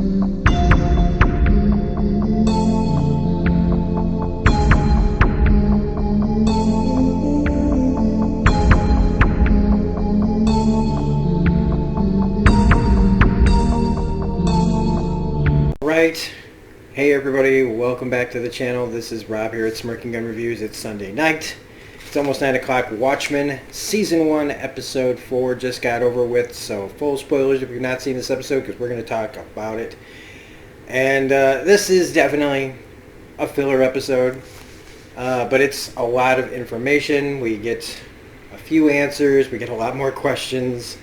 Right. Hey everybody, welcome back to the channel. This is Rob here at Smirking Gun Reviews. It's Sunday night. It's almost 9 o'clock. Watchmen Season 1, Episode 4 just got over with. So full spoilers if you've not seen this episode because we're going to talk about it. And this is definitely a filler episode. But it's a lot of information. We get a few answers. We get a lot more questions.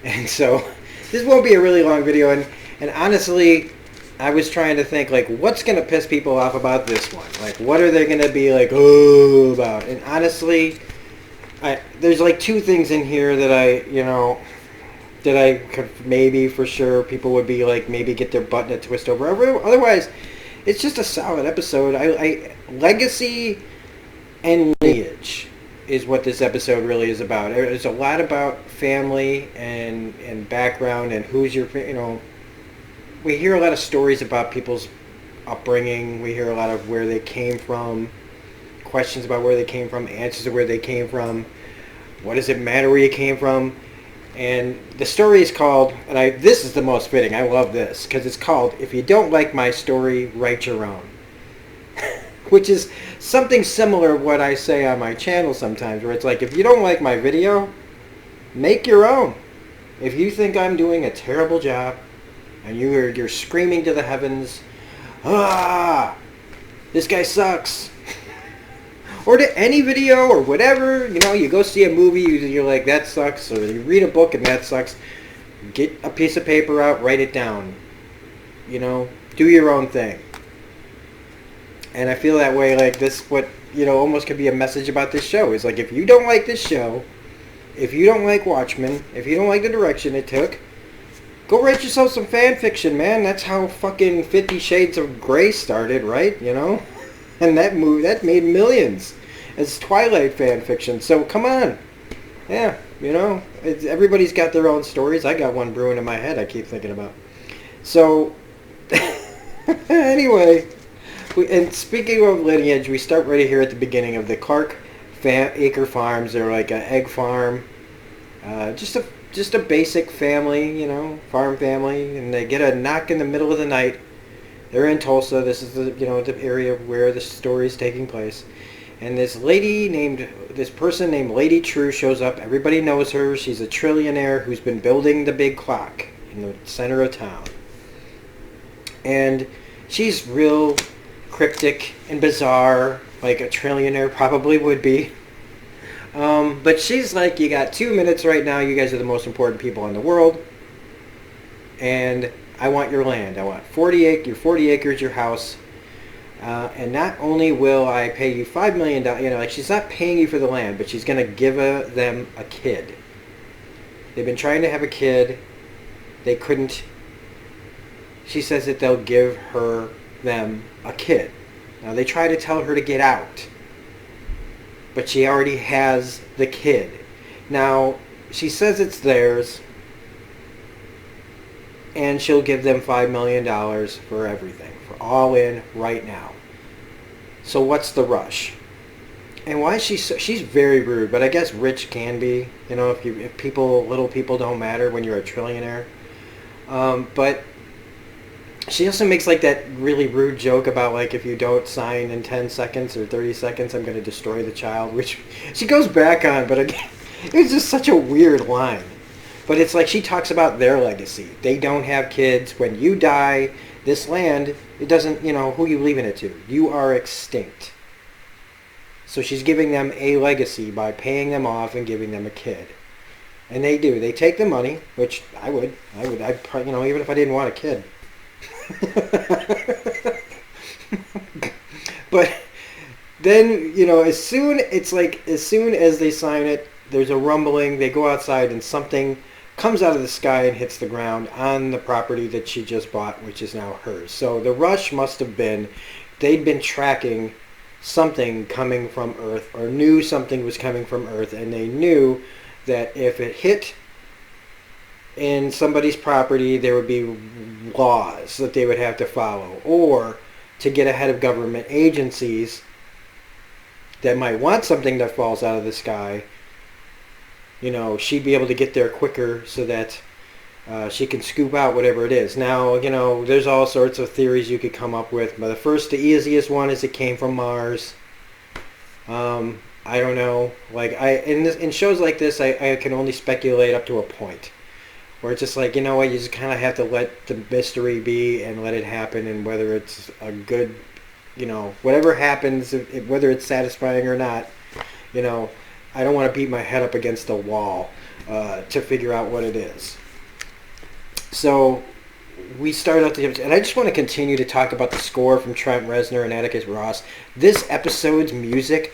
And so this won't be a really long video. And honestly, I was trying to think, like, what's going to piss people off about this one? Like, what are they going to be like, oh, about? And honestly, there's like two things in here that I could maybe for sure people would be like, maybe get their butt in a twist over. Otherwise, it's just a solid episode. Legacy and lineage is what this episode really is about. It's a lot about family and background and who's your, we hear a lot of stories about people's upbringing. We hear a lot of where they came from, questions about where they came from, answers to where they came from. What does it matter where you came from? And the story is called, and this is the most fitting, I love this, because it's called, If You Don't Like My Story, Write Your Own. Which is something similar to what I say on my channel sometimes, where it's like, if you don't like my video, make your own. If you think I'm doing a terrible job, and you're screaming to the heavens, this guy sucks. Or to any video or whatever, you go see a movie, you're like, that sucks. Or you read a book and that sucks. Get a piece of paper out, write it down. Do your own thing. And I feel that way, like this, what, almost could be a message about this show. Is like, if you don't like this show, if you don't like Watchmen, if you don't like the direction it took, go write yourself some fan fiction, man. That's how fucking 50 Shades of Grey started, right? And that made millions. It's Twilight fan fiction. So come on. Yeah, everybody's got their own stories. I got one brewing in my head I keep thinking about. So, anyway, and speaking of lineage, we start right here at the beginning of the Clark Acre Farms. They're like an egg farm. Just a basic family, farm family, and they get a knock in the middle of the night. They're in Tulsa. This is the area where the story is taking place. And this person named Lady True shows up. Everybody knows her. She's a trillionaire who's been building the big clock in the center of town. And she's real cryptic and bizarre, like a trillionaire probably would be. But she's like, you got 2 minutes right now. You guys are the most important people in the world. And I want your land. I want 40 acres, your house. And not only will I pay you $5 million, she's not paying you for the land, but she's going to give them a kid. They've been trying to have a kid. They couldn't. She says that they'll give them a kid. Now, they try to tell her to get out. But she already has the kid. Now, she says it's theirs, and she'll give them $5 million for everything, for all in right now. So what's the rush? And why she's very rude, but I guess rich can be, if little people don't matter when you're a trillionaire. But she also makes like that really rude joke about like, if you don't sign in 10 seconds or 30 seconds, I'm going to destroy the child, which she goes back on, but again, it's just such a weird line. But it's like she talks about their legacy. They don't have kids. When you die, this land, it doesn't, who are you leaving it to? You are extinct. So she's giving them a legacy by paying them off and giving them a kid. And they do. They take the money, which I'd probably, even if I didn't want a kid. But then, as soon as they sign it, there's a rumbling. They go outside and something comes out of the sky and hits the ground on the property that she just bought, which is now hers. So the rush must have been, they'd been tracking something coming from Earth, or knew something was coming from Earth, and they knew that if it hit in somebody's property, there would be laws that they would have to follow, or to get ahead of government agencies that might want something that falls out of the sky, she'd be able to get there quicker so that she can scoop out whatever it is. Now, there's all sorts of theories you could come up with, but the easiest one is it came from Mars. I don't know. Like, in shows like this, I can only speculate up to a point. Where it's just like, you just kind of have to let the mystery be and let it happen, and whether it's a good, whatever happens, whether it's satisfying or not, I don't want to beat my head up against the wall to figure out what it is. So we start out and I just want to continue to talk about the score from Trent Reznor and Atticus Ross. This episode's music,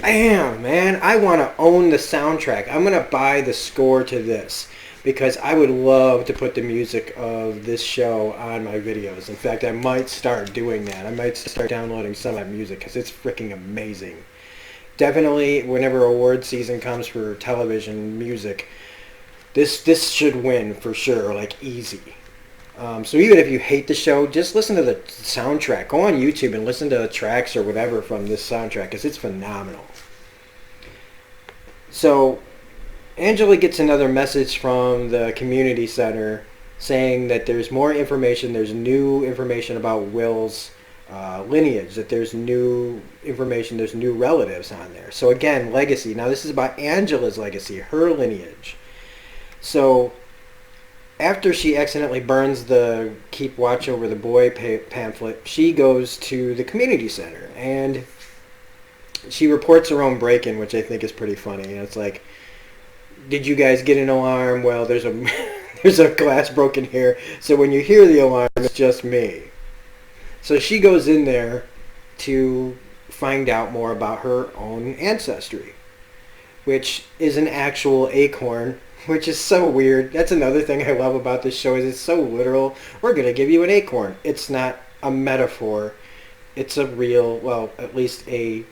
bam, man, I want to own the soundtrack. I'm going to buy the score to this, because I would love to put the music of this show on my videos. In fact, I might start doing that. I might start downloading some of that music, because it's freaking amazing. Definitely, whenever award season comes for television music, this should win for sure, like easy. So even if you hate the show, just listen to the soundtrack. Go on YouTube and listen to the tracks or whatever from this soundtrack, because it's phenomenal. So Angela gets another message from the community center saying that there's more information, there's new information about Will's lineage, that there's new information, there's new relatives on there. So again, legacy. Now this is about Angela's legacy, her lineage. So after she accidentally burns the Keep Watch Over the Boy pamphlet, she goes to the community center and she reports her own break-in, which I think is pretty funny. It's like, did you guys get an alarm? Well, there's a glass broken here, so when you hear the alarm, it's just me. So she goes in there to find out more about her own ancestry, which is an actual acorn, which is so weird. That's another thing I love about this show, is it's so literal. We're going to give you an acorn. It's not a metaphor. It's a real, well, at least a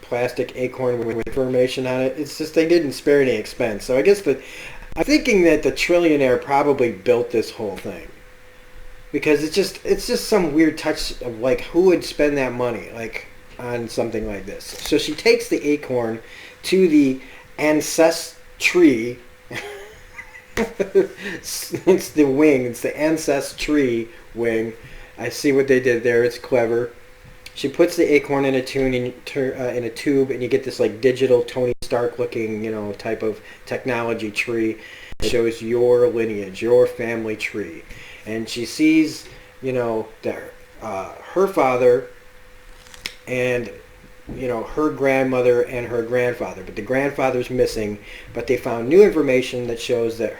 plastic acorn with information on it. It's just they didn't spare any expense. So I guess I'm thinking that the trillionaire probably built this whole thing, because it's just some weird touch of like, who would spend that money like on something like this. So she takes the acorn to the ancestry. It's the wing. It's the ancestry wing. I see what they did there. It's clever. She puts the acorn in a tube, and you get this like digital Tony Stark looking, type of technology tree. It shows your lineage, your family tree, and she sees, that her father and her grandmother and her grandfather, but the grandfather's missing. But they found new information that shows that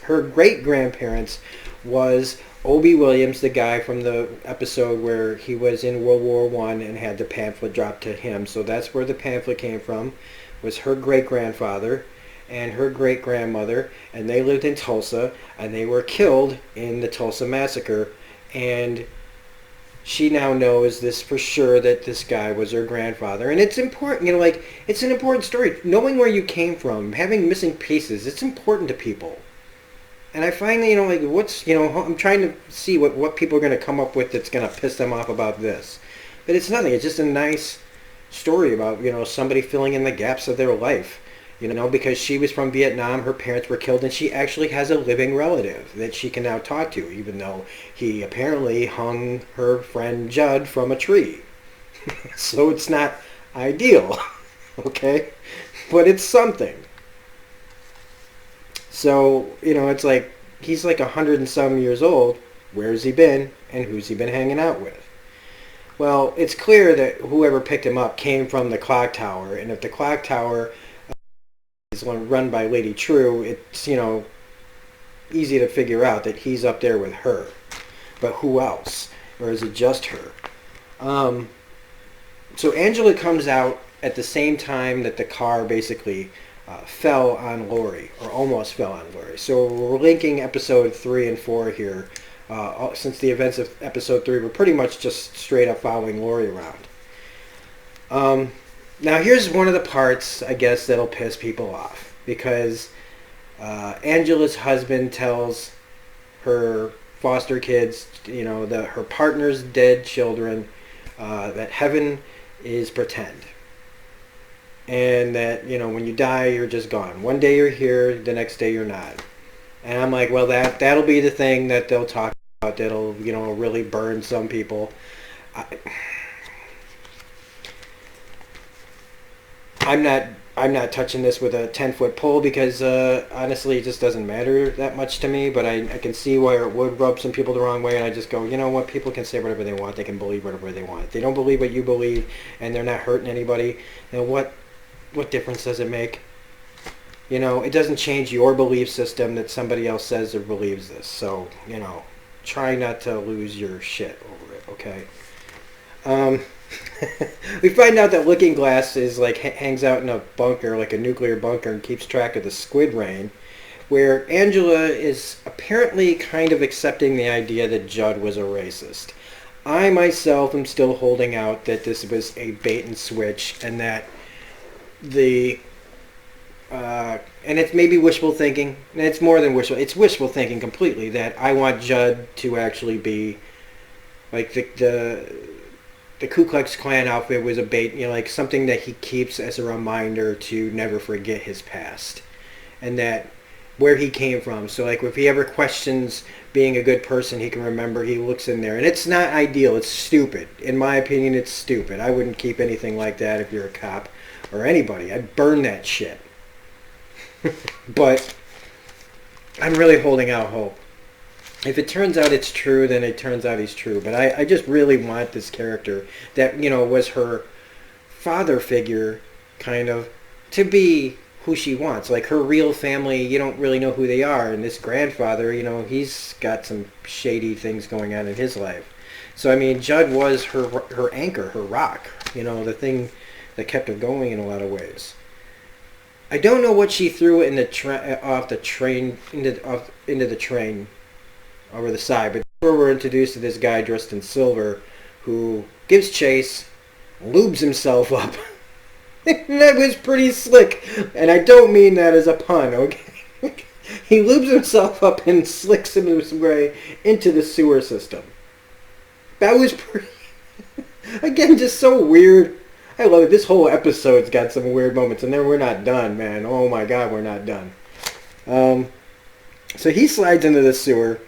her great grandparents was Obie Williams, the guy from the episode where he was in World War I and had the pamphlet dropped to him. So that's where the pamphlet came from, was her great-grandfather and her great-grandmother, and they lived in Tulsa, and they were killed in the Tulsa massacre. And she now knows this for sure, that this guy was her grandfather. And it's important, it's an important story. Knowing where you came from, having missing pieces, it's important to people. And I find that, I'm trying to see what people are going to come up with that's going to piss them off about this. But it's nothing. It's just a nice story about, somebody filling in the gaps of their life. Because she was from Vietnam, her parents were killed, and she actually has a living relative that she can now talk to, even though he apparently hung her friend Judd from a tree. So it's not ideal, okay? But it's something. So, it's like, he's like 100 and some years old. Where's he been, and who's he been hanging out with? Well, it's clear that whoever picked him up came from the clock tower, and if the clock tower is run by Lady True, it's, easy to figure out that he's up there with her. But who else? Or is it just her? So Angela comes out at the same time that the car basically fell on Lori, or almost fell on Lori. So we're linking episode 3 and 4 here, since the events of episode 3 were pretty much just straight up following Lori around. Now here's one of the parts, I guess, that'll piss people off, because Angela's husband tells her foster kids, her partner's dead children, that heaven is pretend. And that, when you die, you're just gone. One day you're here, the next day you're not. And I'm like, well, that'll be the thing that they'll talk about that'll, really burn some people. I'm not touching this with a 10-foot pole because honestly, it just doesn't matter that much to me. But I can see where it would rub some people the wrong way, and I just go, you know what? People can say whatever they want. They can believe whatever they want. If they don't believe what you believe, and they're not hurting anybody, then what difference does it make? It doesn't change your belief system that somebody else says or believes this. So, try not to lose your shit over it, okay? We find out that Looking Glass is hangs out in a bunker, like a nuclear bunker, and keeps track of the squid rain, where Angela is apparently kind of accepting the idea that Judd was a racist. I myself am still holding out that this was a bait and switch, and that and it's maybe wishful thinking, and it's more than it's wishful thinking completely, that I want Judd to actually be like the Ku Klux Klan outfit was a bait, something that he keeps as a reminder to never forget his past and that where he came from. So if he ever questions being a good person, he can remember, he looks in there. And it's not ideal, it's stupid. In my opinion, it's stupid. I wouldn't keep anything like that if you're a cop or anybody. I'd burn that shit. But I'm really holding out hope. If it turns out it's true, then it turns out he's true. But I just really want this character that, was her father figure, kind of, to be who she wants. Like, her real family, you don't really know who they are. And this grandfather, he's got some shady things going on in his life. So, I mean, Judd was her anchor, her rock, the thing that kept her going in a lot of ways. I don't know what she threw in off the train, into the train over the side, but where we're introduced to this guy dressed in silver who gives chase, lubes himself up. That was pretty slick, and I don't mean that as a pun, okay? He lubes himself up and slicks his way into the sewer system. That was pretty... Again, just so weird. I love it. This whole episode's got some weird moments, and then we're not done, man. Oh my god, we're not done. So he slides into the sewer,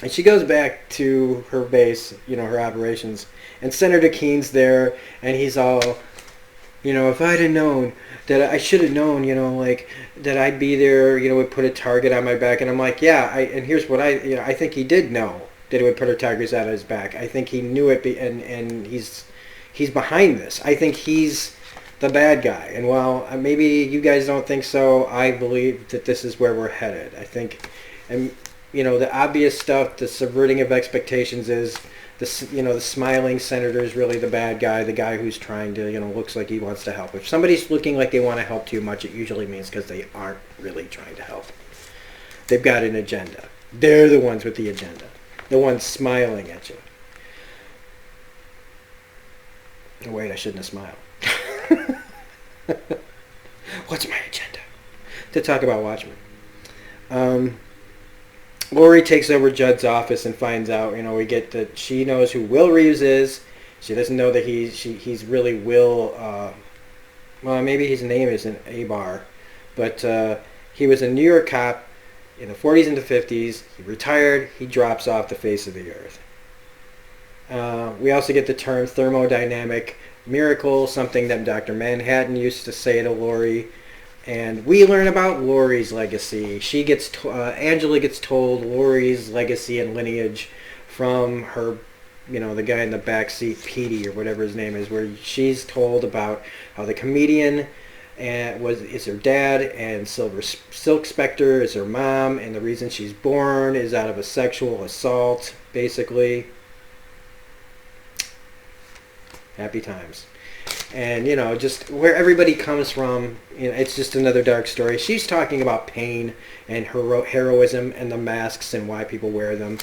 and she goes back to her base, her operations, and Senator Keene's there, and he's all, if I'd have known, that I should have known, that I'd be there, would put a target on my back, and I'm like, yeah, and here's what I think he did know that it would put a target on his back. I think he knew it, and he's behind this. I think he's the bad guy, and while maybe you guys don't think so, I believe that this is where we're headed. I think, and the obvious stuff, the subverting of expectations is the smiling senator is really the bad guy, the guy who's trying to, looks like he wants to help. If somebody's looking like they want to help too much, it usually means because they aren't really trying to help. They've got an agenda. They're the ones with the agenda. The ones smiling at you. Oh, wait, I shouldn't have smiled. What's my agenda? To talk about Watchmen. Lori takes over Judd's office and finds out, we get that she knows who Will Reeves is. She doesn't know that he's really Will, well, maybe his name isn't Abar, but he was a New York cop in the 40s and the 50s. He retired. He drops off the face of the earth. We also get the term thermodynamic miracle, something that Dr. Manhattan used to say to Lori. And we learn about Lori's legacy. Angela gets told Lori's legacy and lineage from her, the guy in the back seat, Petey or whatever his name is, where she's told about how the comedian is her dad, and Silk Spectre is her mom, and the reason she's born is out of a sexual assault, basically. Happy times. And, just where everybody comes from, it's just another dark story. She's talking about pain and heroism and the masks and why people wear them.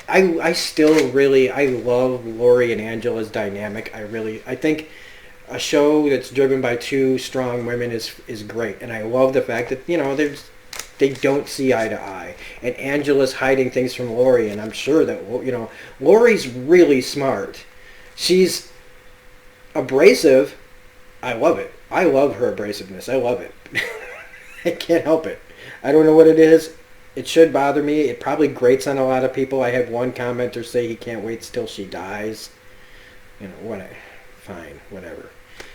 I still really, I love Lori and Angela's dynamic. I think a show that's driven by two strong women is great, and I love the fact that they don't see eye to eye, and Angela's hiding things from Lori, and I'm sure that Lori's really smart. She's abrasive. I love it. I love her abrasiveness. I love it. I can't help it. I don't know what it is. It should bother me. It probably grates on a lot of people. I had one commenter say he can't wait till she dies. Whatever. Fine, whatever.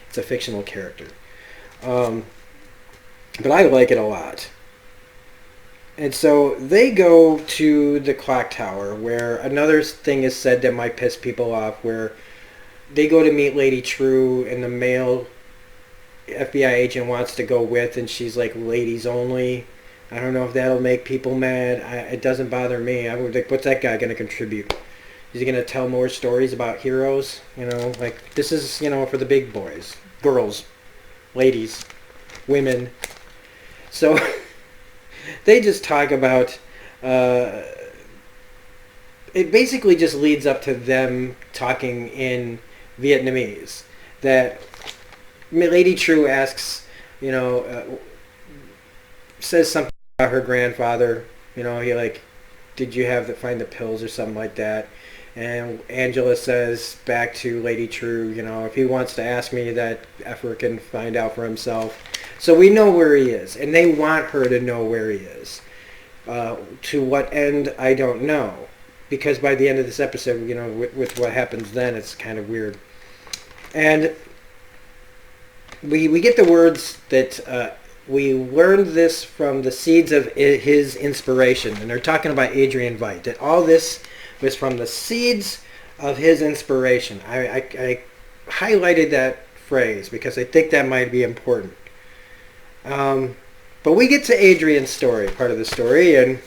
It's a fictional character. But I like it a lot. And so they go to the clock tower, where another thing is said that might piss people off, where they go to meet Lady True, and the male FBI agent wants to go with, and she's like, ladies only. I don't know if that'll make people mad. It doesn't bother me. I would like, what's that guy going to contribute? Is he going to tell more stories about heroes? Like, this is, for the big boys, girls, ladies, women. So they just talk about, it basically just leads up to them talking in Vietnamese. That Lady True asks, says something about her grandfather. He like, did you find the pills or something like that? And Angela says back to Lady True, if he wants to ask me, that effer can find out for himself. So we know where he is, and they want her to know where he is. To what end, I don't know. Because by the end of this episode, with what happens then, it's kind of weird. And we get the words that we learned this from the seeds of his inspiration. And they're talking about Adrian Veidt. That all this was from the seeds of his inspiration. I highlighted that phrase because I think that might be important. But we get to Adrian's story, part of the story, and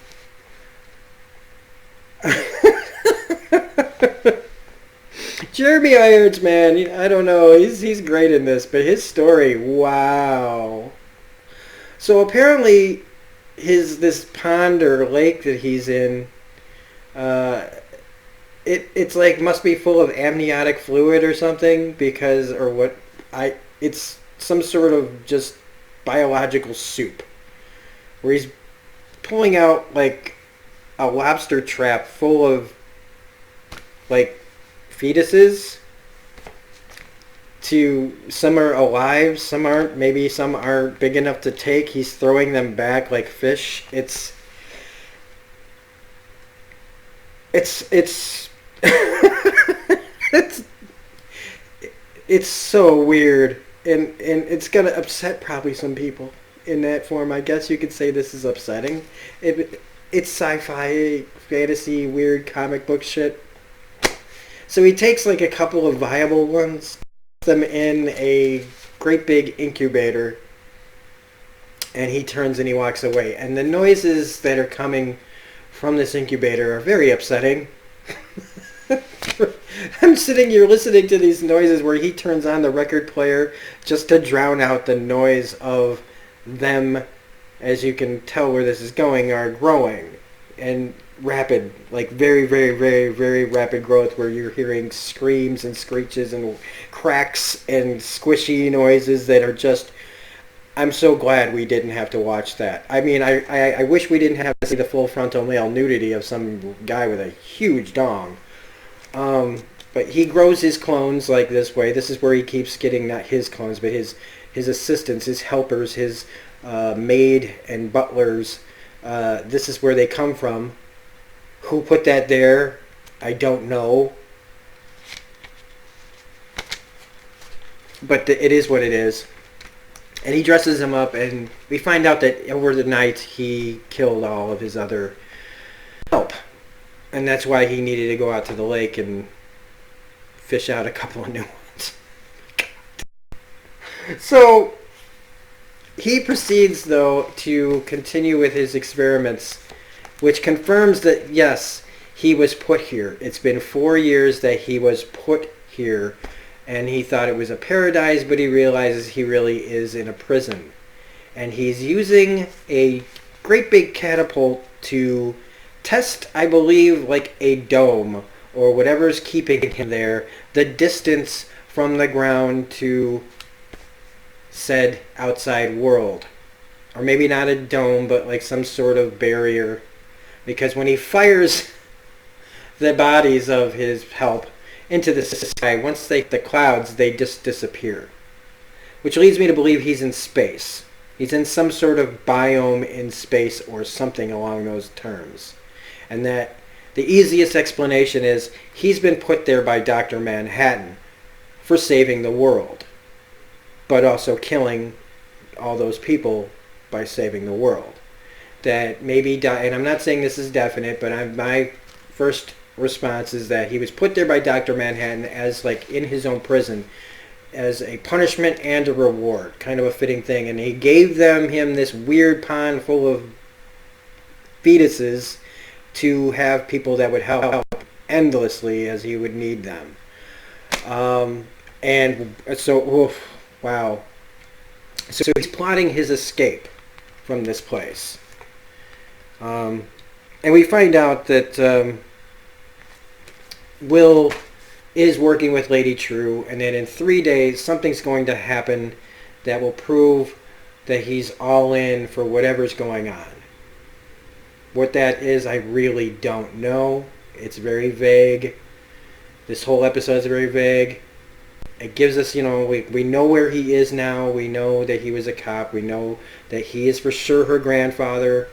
Jeremy Irons, man, I don't know, he's great in this, but his story, wow. So apparently, this pond or lake that he's in, it's like must be full of amniotic fluid or something, it's some sort of just biological soup, where he's pulling out like a lobster trap full of like fetuses. Some are alive, some aren't. Maybe some aren't big enough to take. He's throwing them back like fish. It's it's so weird, and it's gonna upset probably some people in that form. I guess you could say this is upsetting. It's sci-fi, fantasy, weird comic book shit. So he takes like a couple of viable ones, puts them in a great big incubator, and he turns and he walks away. And the noises that are coming from this incubator are very upsetting. I'm sitting here listening to these noises where he turns on the record player just to drown out the noise of them, as you can tell where this is going, are growing. And rapid, like very, very, very, very rapid growth, where you're hearing screams and screeches and cracks and squishy noises that are just... I'm so glad we didn't have to watch that. I mean, I wish we didn't have to see the full frontal male nudity of some guy with a huge dong. But he grows his clones like this way. This is where he keeps getting, not his clones, but his assistants, his helpers, his maid and butlers. This is where they come from. Who put that there? I don't know. But it is what it is. And he dresses him up, and we find out that over the night he killed all of his other help. And that's why he needed to go out to the lake and fish out a couple of new ones. So he proceeds, though, to continue with his experiments, which confirms that, yes, he was put here. It's been 4 years that he was put here, and he thought it was a paradise, but he realizes he really is in a prison. And he's using a great big catapult to test, I believe, like a dome, or whatever's keeping him there, the distance from the ground to said outside world. Or maybe not a dome, but like some sort of barrier. Because when he fires the bodies of his help into the sky, once the clouds, they just disappear. Which leads me to believe he's in space. He's in some sort of biome in space or something along those terms. And that the easiest explanation is he's been put there by Dr. Manhattan for saving the world, but also killing all those people by saving the world. That maybe, and I'm not saying this is definite, but my first response is that he was put there by Dr. Manhattan as like in his own prison as a punishment and a reward, kind of a fitting thing. And he gave him this weird pond full of fetuses to have people that would help endlessly as he would need them. And so, oof, wow. So he's plotting his escape from this place. And we find out that Will is working with Lady True, and then in 3 days something's going to happen that will prove that he's all in for whatever's going on. What that is, I really don't know. It's very vague. This whole episode is very vague. It gives us, we know where he is now. We know that he was a cop. We know that he is for sure her grandfather.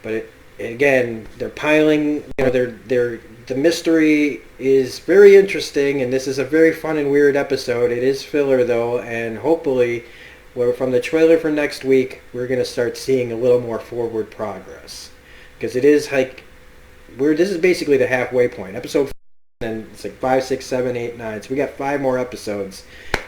But again, they're piling, the mystery is very interesting, and this is a very fun and weird episode. It is filler, though, and hopefully, from the trailer for next week, we're going to start seeing a little more forward progress. Because it is like, this is basically the halfway point. Episode 4, and it's like 5, 6, 7, 8, 9. So we got 5 more episodes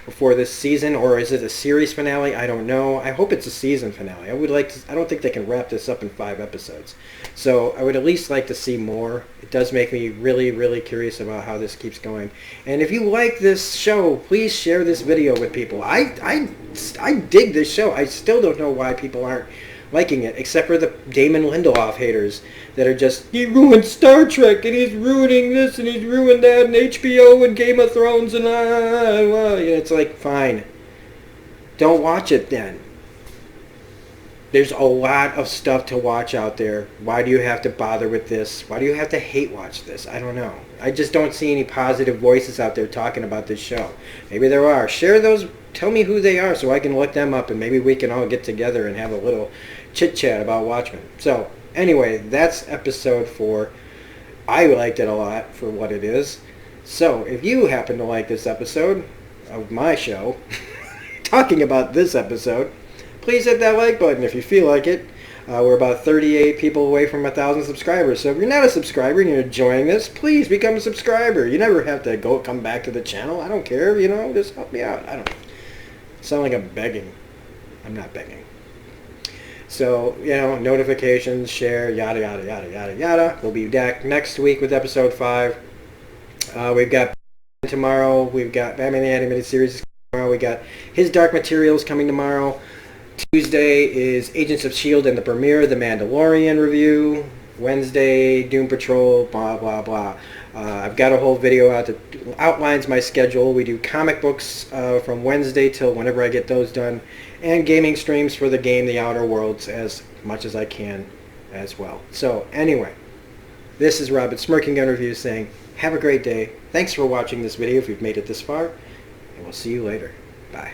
before this season, or is it a series finale? I don't know. I hope it's a season finale. I don't think they can wrap this up in 5 episodes. So I would at least like to see more. It does make me really, really curious about how this keeps going. And if you like this show, please share this video with people. I dig this show. I still don't know why people aren't liking it, except for the Damon Lindelof haters that are just, he ruined Star Trek, and he's ruining this, and he's ruined that, and HBO, and Game of Thrones, and it's like, fine. Don't watch it then. There's a lot of stuff to watch out there. Why do you have to bother with this? Why do you have to hate watch this? I don't know. I just don't see any positive voices out there talking about this show. Maybe there are. Share those. Tell me who they are so I can look them up, and maybe we can all get together and have a little chit-chat about Watchmen. So, anyway, that's episode 4. I liked it a lot for what it is. So, if you happen to like this episode of my show, talking about this episode, please hit that like button if you feel like it. We're about 38 people away from 1,000 subscribers. So if you're not a subscriber and you're enjoying this, please become a subscriber. You never have to come back to the channel. I don't care, just help me out. I don't sound like I'm begging. I'm not begging. So, notifications, share, yada, yada, yada, yada, yada. We'll be back next week with episode 5. We've got tomorrow. We've got Batman the Animated Series tomorrow. We got His Dark Materials coming tomorrow. Tuesday is Agents of S.H.I.E.L.D. and the premiere, The Mandalorian review. Wednesday, Doom Patrol, blah, blah, blah. I've got a whole video out that outlines my schedule. We do comic books from Wednesday till whenever I get those done, and gaming streams for the game The Outer Worlds as much as I can as well. So anyway, this is Rob at Smirking Gun Reviews saying, have a great day. Thanks for watching this video if you've made it this far, and we'll see you later. Bye.